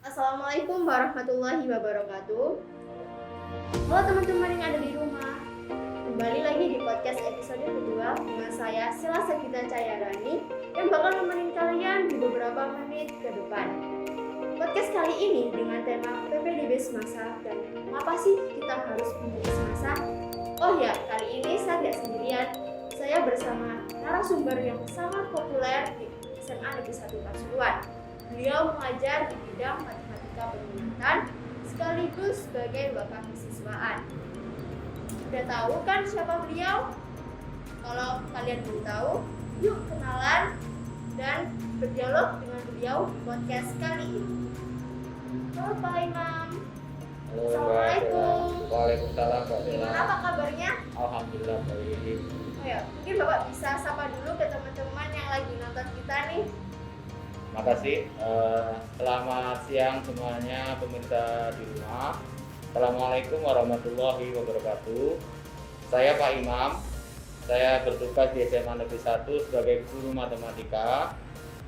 Assalamualaikum warahmatullahi wabarakatuh. Halo teman-teman yang ada di rumah. Kembali lagi di podcast episode kedua dengan saya Sela Sagita Cahyarani yang bakal nemenin kalian di beberapa menit ke depan. Podcast kali ini dengan tema PPDB semasa dan mengapa sih kita harus memilih semasa? Oh ya, kali ini saya tidak sendirian. Saya bersama narasumber yang sangat populer di SMA Negeri 1 Pasuruan. Beliau mengajar di bidang matematika peminatan sekaligus sebagai bapak kesiswaan. Udah tahu kan siapa beliau? Kalau kalian belum tahu, yuk kenalan dan berdialog dengan beliau di podcast kali ini. Halo Pak Imam. Assalamualaikum. Waalaikumsalam Pak Bella. Gimana Pak kabarnya? Alhamdulillah baik. Oh ya, mungkin Bapak bisa sapa dulu ke teman-teman yang lagi nonton kita nih. Makasih. Selamat siang semuanya pemirsa di rumah. Assalamualaikum warahmatullahi wabarakatuh. Saya Pak Imam. Saya bertugas di SMA Negeri 1 sebagai guru matematika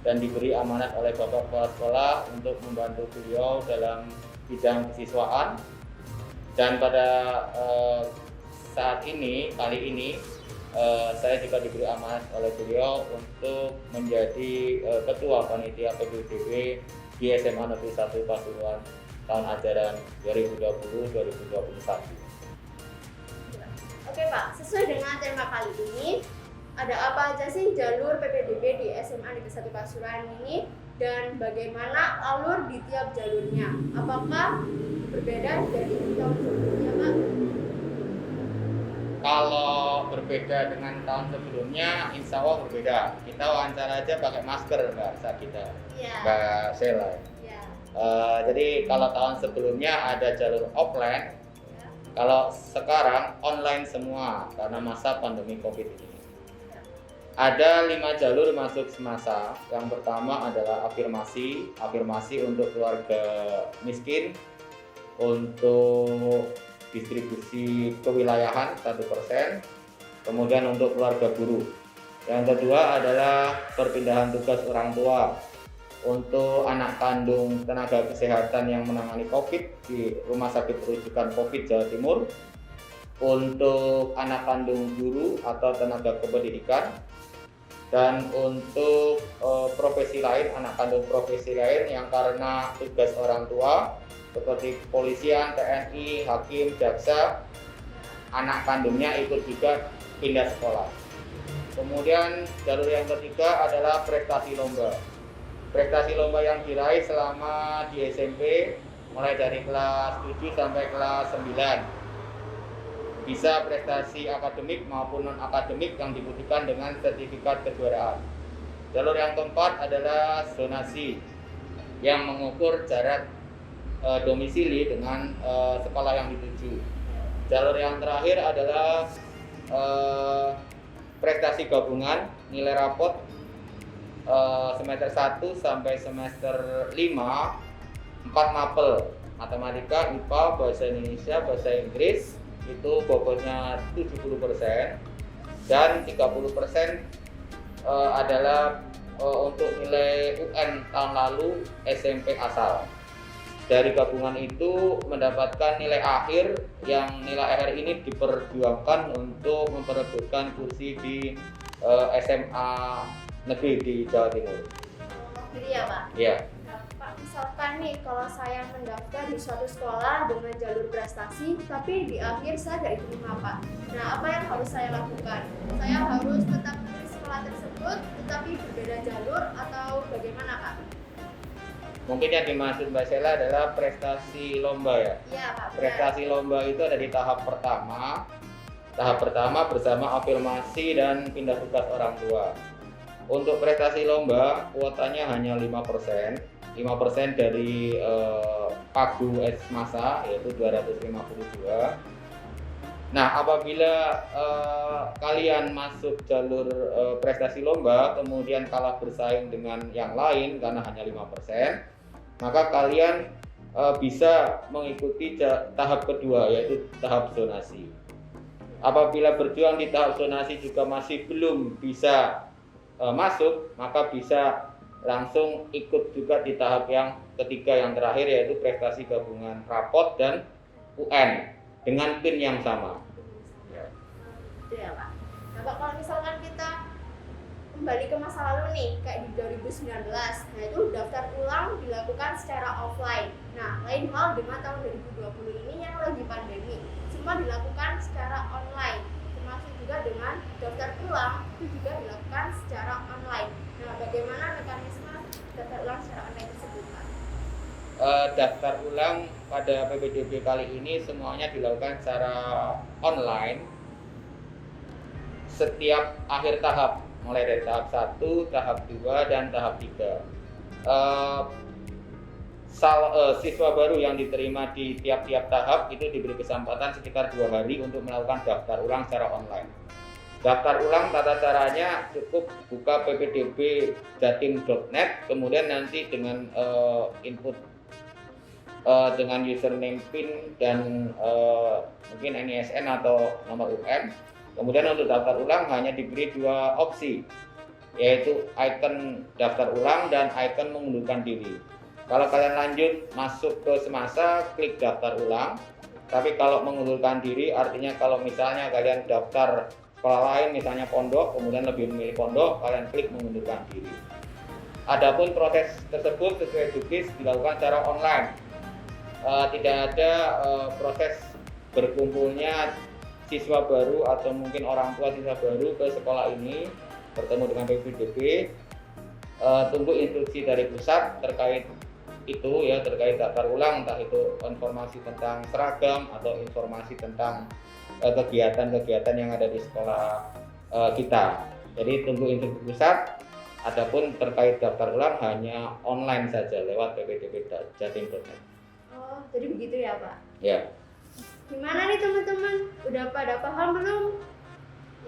dan diberi amanat oleh Bapak Kepala Sekolah untuk membantu beliau dalam bidang kesiswaan. Dan pada kali ini saya juga diberi amanat oleh beliau untuk menjadi ketua panitia PPDB di SMA Negeri 1 Pasuruan tahun ajaran 2020-2021. Oke Pak, sesuai dengan tema kali ini, ada apa aja sih jalur PPDB di SMA Negeri 1 Pasuruan ini dan bagaimana alur di tiap jalurnya? Apakah berbeda dari tahun sebelumnya Pak? Kalau berbeda dengan tahun sebelumnya, insya Allah berbeda. Kita wawancara aja pakai masker Mbak Sagita, Mbak Sela. Ya. Jadi kalau tahun sebelumnya ada jalur offline, kalau sekarang online semua karena masa pandemi COVID ini. Ada 5 jalur masuk semasa. Yang pertama adalah afirmasi untuk keluarga miskin, untuk distribusi kewilayahan 1%, kemudian untuk keluarga guru. Yang kedua adalah perpindahan tugas orang tua untuk anak kandung tenaga kesehatan yang menangani COVID di Rumah Sakit Rujukan COVID Jawa Timur, untuk anak kandung guru atau tenaga kependidikan, dan untuk profesi lain, anak kandung profesi lain yang karena tugas orang tua seperti kepolisian, TNI, hakim, jaksa, anak kandungnya ikut juga pindah sekolah. Kemudian jalur yang ketiga adalah prestasi lomba. Prestasi lomba yang diraih selama di SMP mulai dari kelas 7 sampai kelas 9. Bisa prestasi akademik maupun non-akademik yang dibuktikan dengan sertifikat kejuaraan. Jalur yang keempat adalah zonasi yang mengukur jarak domisili dengan sekolah yang dituju. Jalur yang terakhir adalah prestasi gabungan, nilai rapot semester 1 sampai semester 5, 4 mapel, matematika, IPA, bahasa Indonesia, bahasa Inggris, itu bobotnya 70%, dan 30% adalah untuk nilai UN tahun lalu SMP asal. Dari gabungan itu mendapatkan nilai akhir, yang nilai akhir ini diperjuangkan untuk memperebutkan kursi di SMA negeri di Jawa Timur. Jadi ya Pak? Iya. Nah, Pak, misalkan nih kalau saya mendaftar di suatu sekolah dengan jalur prestasi tapi di akhir saya tidak diterima Pak. Nah, apa yang harus saya lakukan? Saya harus tetap di sekolah tersebut tetapi berbeda jalur atau bagaimana Pak? Mungkin yang dimaksud Mbak Sela adalah prestasi lomba ya? Iya Pak. Prestasi lomba itu ada di tahap pertama. Tahap pertama bersama afirmasi dan pindah tugas orang tua. Untuk prestasi lomba kuotanya hanya 5%. 5% dari pagu masa yaitu 252. Nah, apabila kalian masuk jalur prestasi lomba kemudian kalah bersaing dengan yang lain karena hanya 5%, maka kalian bisa mengikuti tahap kedua yaitu tahap zonasi. Apabila berjuang di tahap zonasi juga masih belum bisa masuk, maka bisa langsung ikut juga di tahap yang ketiga yang terakhir, yaitu prestasi gabungan rapot dan UN dengan PIN yang sama. Itu ya Pak. Nah Pak, kalau misalkan kita kembali ke masa lalu nih, kayak di 2019, nah itu daftar ulang dilakukan secara offline. Nah, lain hal dengan tahun 2020 ini yang lagi pandemi, semua dilakukan secara online. Termasuk juga dengan daftar ulang itu juga dilakukan secara online. Nah, bagaimana mekanisme daftar ulang secara online tersebut, Pak? Daftar ulang pada PPDB kali ini semuanya dilakukan secara online setiap akhir tahap, mulai dari tahap 1, tahap 2, dan tahap 3. Siswa baru yang diterima di tiap-tiap tahap itu diberi kesempatan sekitar 2 hari untuk melakukan daftar ulang secara online. Daftar ulang tata caranya cukup buka ppdb.jatim.net, kemudian nanti dengan input dengan username PIN dan mungkin NISN atau nomor UN. Kemudian untuk daftar ulang hanya diberi 2 opsi, yaitu icon daftar ulang dan icon mengundurkan diri. Kalau kalian lanjut masuk ke semasa, klik daftar ulang. Tapi kalau mengundurkan diri, artinya kalau misalnya kalian daftar sekolah lain, misalnya pondok, kemudian lebih memilih pondok, kalian klik mengundurkan diri. Adapun proses tersebut sesuai jukis dilakukan secara online. Tidak ada proses berkumpulnya siswa baru atau mungkin orang tua siswa baru ke sekolah ini bertemu dengan PPDB. Tunggu instruksi dari pusat terkait itu ya, terkait daftar ulang, entah itu informasi tentang seragam atau informasi tentang kegiatan-kegiatan yang ada di sekolah kita. Jadi tunggu instruksi pusat. Adapun terkait daftar ulang hanya online saja lewat ppdb.jatim.net. Oh, jadi begitu ya Pak? Ya. Gimana nih teman-teman? Udah pada paham belum?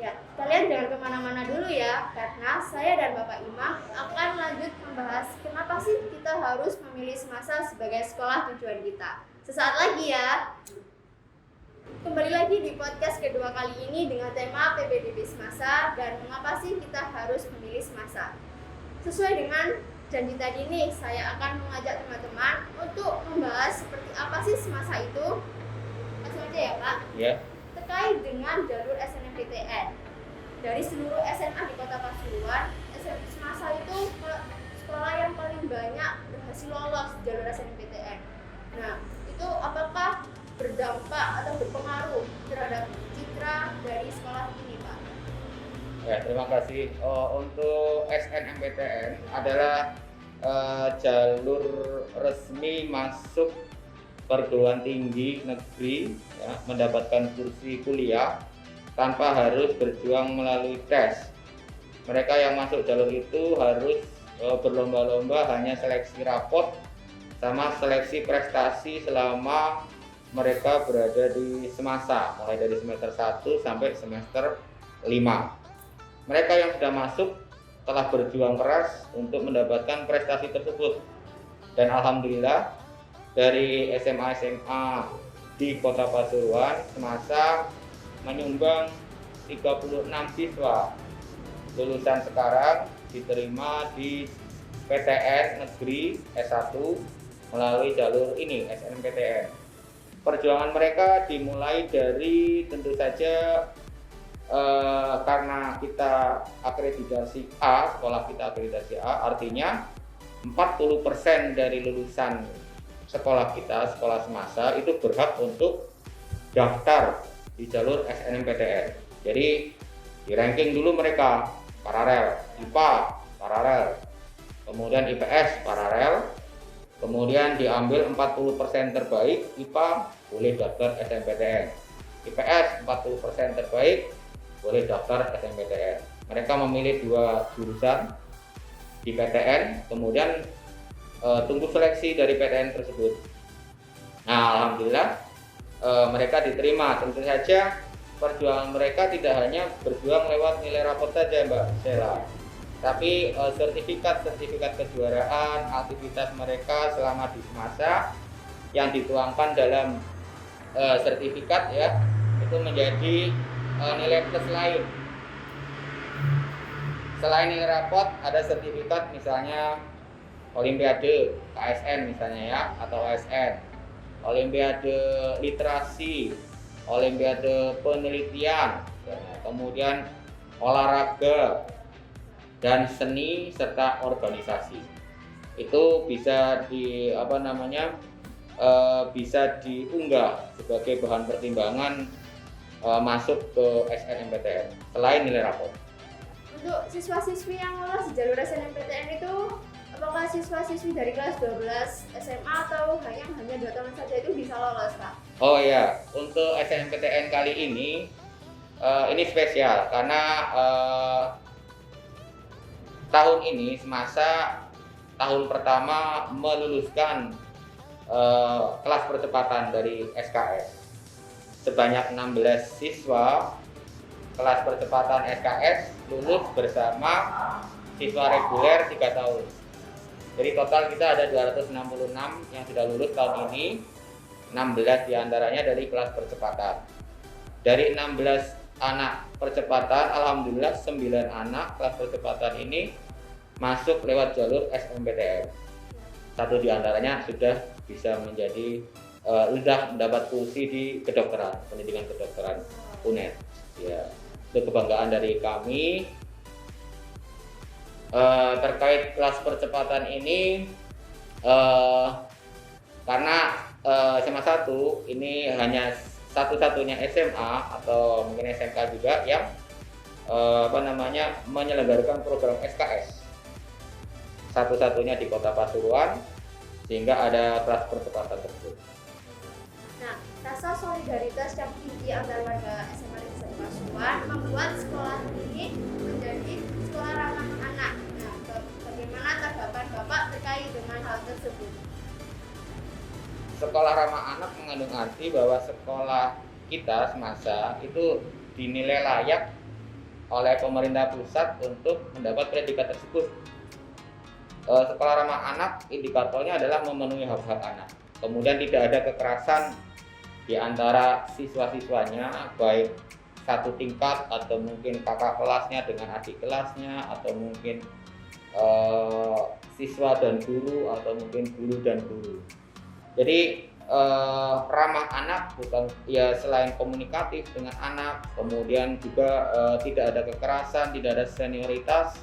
Ya, kalian jangan kemana-mana dulu ya, karena saya dan Bapak Imam akan lanjut membahas kenapa sih kita harus memilih semasa sebagai sekolah tujuan kita. Sesaat lagi ya. Kembali lagi di podcast kedua kali ini dengan tema PPDB Semasa dan mengapa sih kita harus memilih semasa. Sesuai dengan janji tadi nih, saya akan mengajak teman-teman untuk membahas seperti apa sih semasa itu. Langsung aja ya Pak. Ya. Terkait dengan jalur SNMPTN. Dari seluruh SMA di Kota Pasuruan, semasa itu sekolah yang paling banyak berhasil lolos jalur SNMPTN. Nah, itu apakah berdampak atau berpengaruh terhadap citra dari sekolah ini, Pak? Ya, terima kasih. Untuk SNMPTN adalah jalur resmi masuk perguruan tinggi negeri ya, mendapatkan kursi kuliah tanpa harus berjuang melalui tes. Mereka yang masuk jalur itu harus berlomba-lomba hanya seleksi rapot sama seleksi prestasi selama mereka berada di semasa, mulai dari semester 1 sampai semester 5. Mereka yang sudah masuk telah berjuang keras untuk mendapatkan prestasi tersebut. Dan alhamdulillah dari SMA di Kota Pasuruan semasa menyumbang 36 siswa lulusan sekarang diterima di PTN Negeri S1 melalui jalur ini SNMPTN. Perjuangan mereka dimulai dari tentu saja karena kita akreditasi A, sekolah kita akreditasi A, artinya 40% dari lulusan sekolah kita, sekolah semasa itu berhak untuk daftar di jalur SNMPTN. Jadi di ranking dulu mereka paralel, IPA paralel, kemudian IPS paralel, kemudian diambil 40% terbaik IPA boleh daftar SNMPTN, IPS 40% terbaik boleh daftar SNMPTN. Mereka memilih 2 jurusan di PTN, kemudian tunggu seleksi dari PTN tersebut. Nah, alhamdulillah mereka diterima. Tentu saja perjuangan mereka tidak hanya berjuang lewat nilai rapot saja, Mbak Sheila, tapi sertifikat kejuaraan, aktivitas mereka selama di semasa yang dituangkan dalam sertifikat ya, itu menjadi nilai plus lain. Selain nilai rapot, ada sertifikat misalnya Olimpiade KSN misalnya ya, atau OSN, Olimpiade literasi, Olimpiade penelitian, kemudian olahraga dan seni serta organisasi. Itu bisa bisa diunggah sebagai bahan pertimbangan masuk ke SNMPTN selain nilai rapot. Untuk siswa-siswi yang lolos di jalur SNMPTN itu, apakah siswa-siswi dari kelas 12 SMA atau hanya 2 tahun saja itu bisa lolos, Pak? Oh iya, untuk SNMPTN kali ini spesial karena tahun ini semasa tahun pertama meluluskan kelas percepatan dari SKS. Sebanyak 16 siswa kelas percepatan SKS lulus bersama siswa reguler 3 tahun. Jadi total kita ada 266 yang sudah lulus tahun ini, 16 diantaranya dari kelas percepatan. Dari 16 anak percepatan, alhamdulillah 9 anak kelas percepatan ini masuk lewat jalur SNMPTN. 1 diantaranya sudah bisa sudah mendapat kursi di kedokteran, pendidikan kedokteran UNED. Ya, itu kebanggaan dari kami. Terkait kelas percepatan ini, karena SMA 1 ini hanya satu-satunya SMA atau mungkin SMK juga yang menyelenggarakan program SKS, satu-satunya di Kota Pasuruan, sehingga ada kelas percepatan tersebut. Nah, rasa solidaritas yang tinggi antar warga SMA Negeri Pasuruan membuat sekolah ini menjadi sekolah ramah anak. Nah, bagaimana tanggapan Bapak terkait dengan hal tersebut? Sekolah ramah anak mengandung arti bahwa sekolah kita semasa itu dinilai layak oleh pemerintah pusat untuk mendapat predikat tersebut. Sekolah ramah anak indikatornya adalah memenuhi hak-hak anak. Kemudian tidak ada kekerasan di antara siswa-siswanya, baik satu tingkat atau mungkin kakak kelasnya dengan adik kelasnya, atau mungkin siswa dan guru, atau mungkin guru dan guru. Jadi ramah anak bukan ya selain komunikatif dengan anak, kemudian juga tidak ada kekerasan, tidak ada senioritas,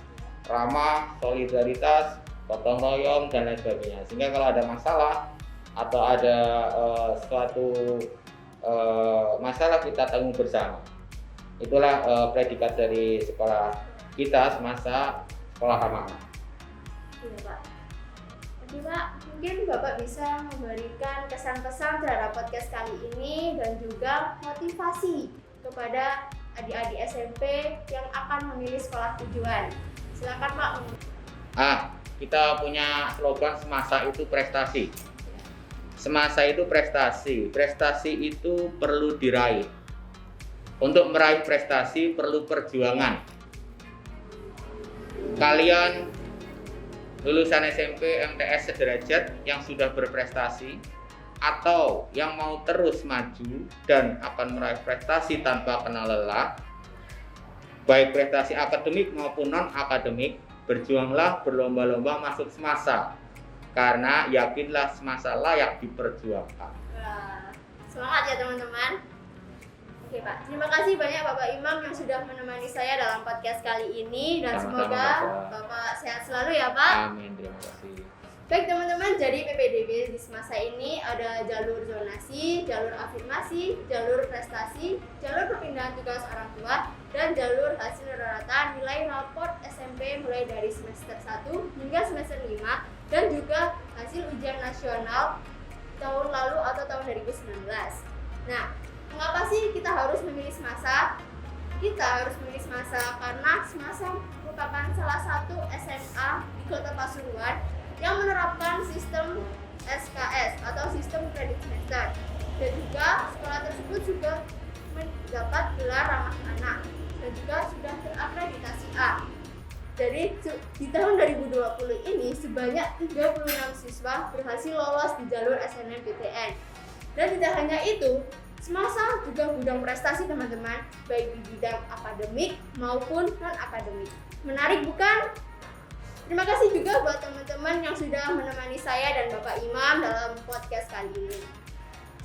ramah, solidaritas, gotong royong dan lain sebagainya. Sehingga kalau ada masalah atau ada suatu masalah kita tanggung bersama. Itulah predikat dari sekolah kita semasa sekolah ramah anak. Iya, Pak. Jadi Pak, mungkin Bapak bisa memberikan kesan-pesan terhadap podcast kali ini dan juga motivasi kepada adik-adik SMP yang akan memilih sekolah tujuan. Silakan Pak. Kita punya slogan semasa itu prestasi. Semasa itu prestasi. Prestasi itu perlu diraih. Untuk meraih prestasi perlu perjuangan. Kalian lulusan SMP MTS sederajat yang sudah berprestasi atau yang mau terus maju dan akan meraih prestasi tanpa kenal lelah, baik prestasi akademik maupun non akademik, berjuanglah berlomba-lomba masuk semasa, karena yakinlah semasa layak diperjuangkan. Semangat ya teman-teman. Oke Pak, terima kasih banyak Bapak Imam yang sudah menemani saya dalam podcast kali ini dan semoga Bapak sehat selalu ya Pak. Amin, terima kasih. Baik teman-teman, jadi PPDB di semasa ini ada jalur zonasi, jalur afirmasi, jalur prestasi, jalur perpindahan tugas orang tua, dan jalur hasil rata nilai raport SMP mulai dari semester 1 hingga semester 5, dan juga hasil ujian nasional tahun lalu atau tahun 2019. Nah, mengapa sih kita harus memilih semasa? Kita harus memilih semasa karena semasa merupakan salah satu SMA di Kota Pasuruan yang menerapkan sistem SKS atau sistem kredit semester, dan juga sekolah tersebut juga mendapat gelar ramah anak dan juga sudah terakreditasi A. Jadi di tahun 2020 ini sebanyak 36 siswa berhasil lolos di jalur SNMPTN. Dan tidak hanya itu, semasa juga gudang prestasi teman-teman, baik di bidang akademik maupun non akademik. Menarik bukan? Terima kasih juga buat teman-teman yang sudah menemani saya dan Bapak Imam dalam podcast kali ini.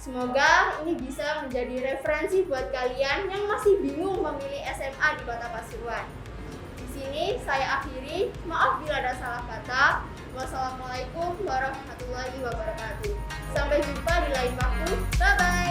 Semoga ini bisa menjadi referensi buat kalian yang masih bingung memilih SMA di Kota Pasuruan. Di sini saya akhiri, maaf bila ada salah kata. Wassalamualaikum warahmatullahi wabarakatuh. Sampai jumpa di lain waktu. Bye bye.